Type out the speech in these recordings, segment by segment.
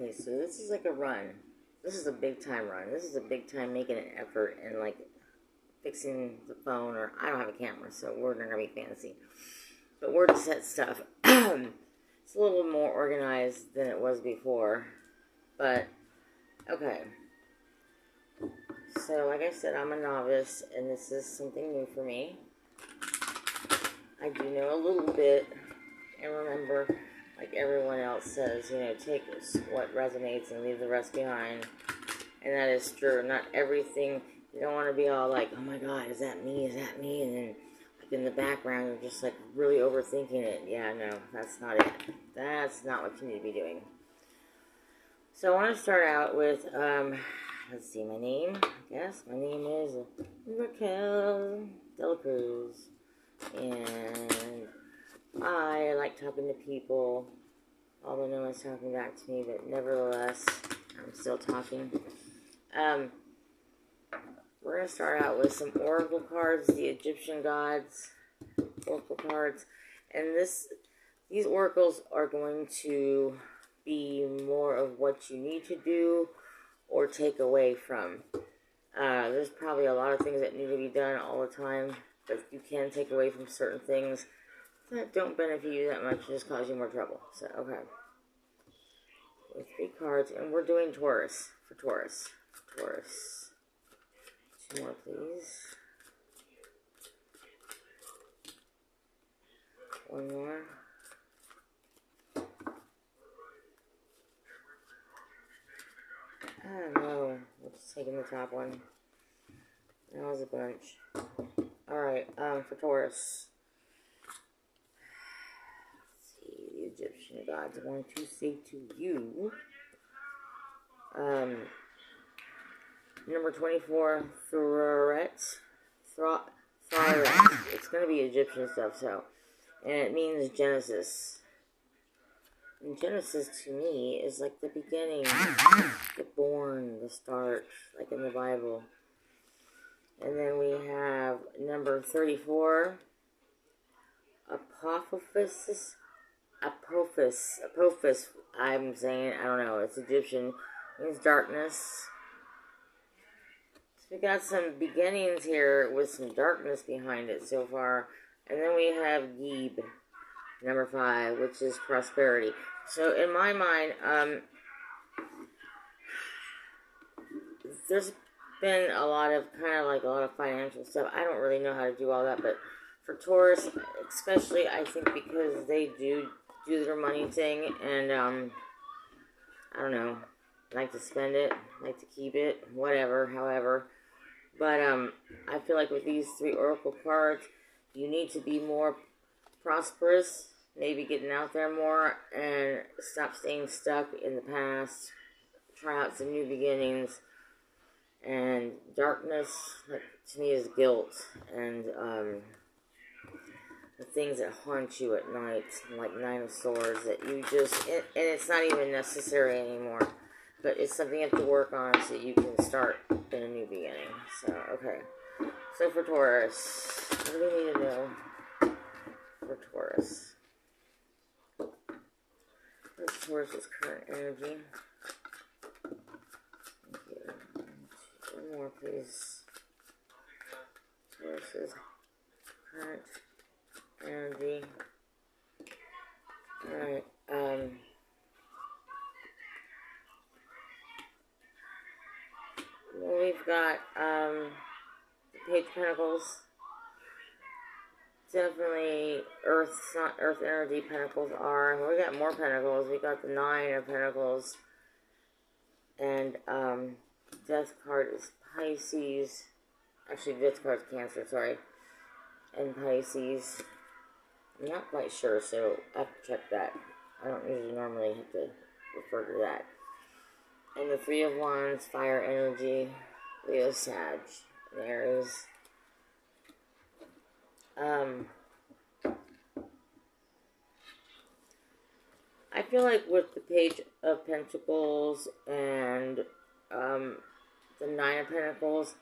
Okay, so this is like a run. This is a big time run. This is a big time making an effort and like fixing the phone, or I don't have a camera, so we're not gonna be fancy. But word set stuff. It's a little more organized than it was before. But okay. So like I said, I'm a novice and this is something new for me. I do know a little bit, and remember, like everyone else says, you know, take what resonates and leave the rest behind. And that is true. Not everything, you don't want to be all like, oh my God, is that me? Is that me? And then like in the background, you're just like really overthinking it. Yeah, no, that's not it. That's not what you need to be doing. So I want to start out with, let's see, my name, I guess. My name is Raquel Dela Cruz. And I like talking to people, although no one's talking back to me, but nevertheless, I'm still talking. We're going to start out with some oracle cards, the Egyptian gods, oracle cards. And these oracles are going to be more of what you need to do or take away from. There's probably a lot of things that need to be done all the time, but you can take away from certain things that don't benefit you that much and just cause you more trouble. So, okay. With 3 cards, and we're doing Taurus, for Taurus. 2 more, please. 1 more. I don't know. We're just taking the top one. That was a bunch. Alright, for Taurus. Let's see, the Egyptian gods want to say to you. Number 24, Threat. It's going to be Egyptian stuff, so. And it means Genesis. And Genesis, to me, is like the beginning, the born, the start, like in the Bible. And then we have number 34, Apophis, I'm saying, I don't know, it's Egyptian, it means darkness. So we got some beginnings here with some darkness behind it so far. And then we have Geb, number 5, which is prosperity. So in my mind, there's been a lot of financial stuff. I don't really know how to do all that, but for Taurus, especially, I think because they do their money thing, and I don't know, like to spend it, like to keep it, whatever, however. But I feel like with these 3 oracle cards, you need to be more prosperous, maybe getting out there more, and stop staying stuck in the past. Try out some new beginnings. And darkness, to me, is guilt. And the things that haunt you at night, like 9 of Swords, that you just, and it's not even necessary anymore. But it's something you have to work on so you can start in a new beginning. So, okay. So for Taurus, what do we need to know for Taurus? What's Taurus's current energy? Thank you. 1 more, please. Taurus's current energy. Alright, well, we've got, the Page of Pentacles. Definitely Earth energy Pentacles are. We got more Pentacles. We got the 9 of Pentacles. And, Death card is Pisces. Actually, Death card is Cancer, sorry. And Pisces. I'm not quite sure, so I have to check that. I don't usually normally have to refer to that. And the 3 of Wands, fire energy, Leo, Sag, and Aries. I feel like with the Page of Pentacles and the 9 of Pentacles,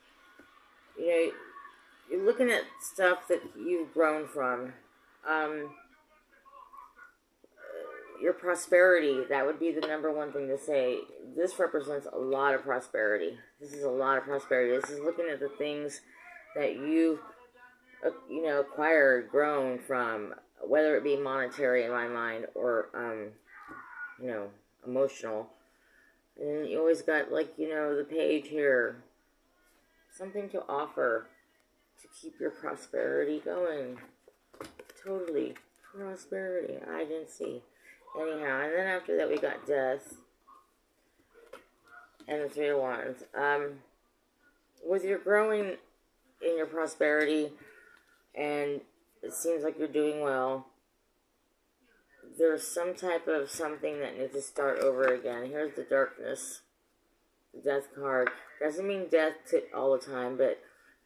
you know, you're looking at stuff that you've grown from. your prosperity, that would be the number one thing to say. This represents a lot of prosperity. This is a lot of prosperity. This is looking at the things that you've, acquired, grown from, whether it be monetary in my mind or, emotional. And you always got, the page here. Something to offer to keep your prosperity going. Totally. Prosperity. I didn't see. Anyhow, and then after that we got death. And the Three of Wands. With your growing in your prosperity, and it seems like you're doing well, there's some type of something that needs to start over again. Here's the darkness. The death card. Doesn't mean death all the time, but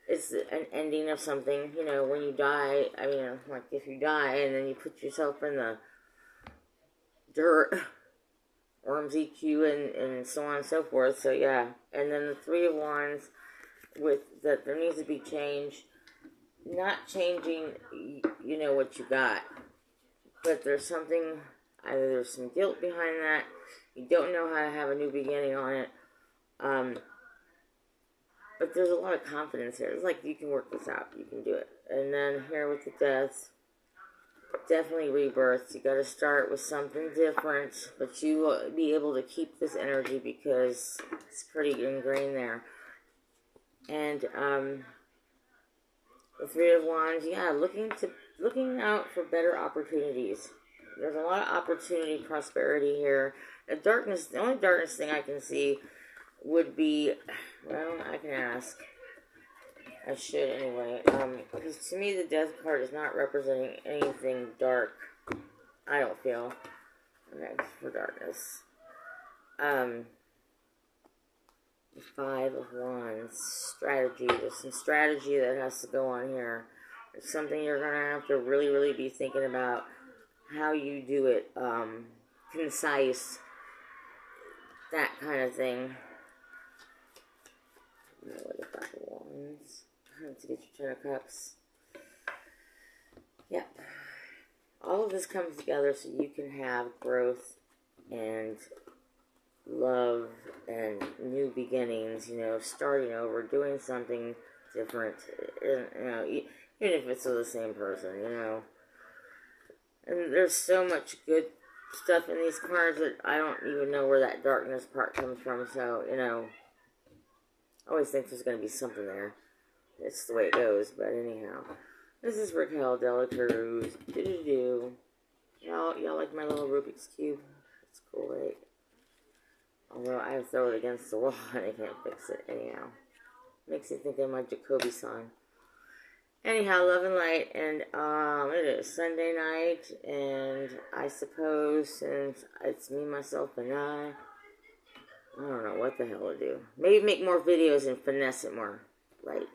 it's an ending of something. When you die, like if you die and then you put yourself in the dirt, worms eat you, and so on and so forth. So yeah. And then the Three of Wands, with that there needs to be change. Not changing, what you got. But there's something, either there's some guilt behind that, you don't know how to have a new beginning on it, but there's a lot of confidence here. It's like you can work this out, you can do it. And then here with the death, definitely rebirth. You got to start with something different, but you will be able to keep this energy because it's pretty ingrained there. And the Three of Wands, yeah, looking out for better opportunities. There's a lot of opportunity, prosperity here. The only darkness thing I can see would be, well, I can ask. I should anyway. Because to me, the death card is not representing anything dark. I don't feel. Okay, for darkness. The Five of Wands. Strategy. There's some strategy that has to go on here. It's something you're going to have to really, really be thinking about how you do it. Concise. That kind of thing. What the Five of Wands. To get your Ten of Cups. Yep. All of this comes together so you can have growth and love and new beginnings, starting over, doing something different, even if it's with the same person, And there's so much good stuff in these cards that I don't even know where that darkness part comes from, so, I always think there's going to be something there. It's the way it goes, but anyhow. This is Raquel Dela Cruz. Y'all like my little Rubik's Cube? It's cool, right? Although I throw it against the wall and I can't fix it. Anyhow. Makes me think of my Jacoby song. Anyhow, love and light. And it is Sunday night. And I suppose since it's me, myself, and I don't know what the hell to do. Maybe make more videos and finesse it more. Right?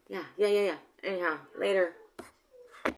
Yeah. Anyhow, later.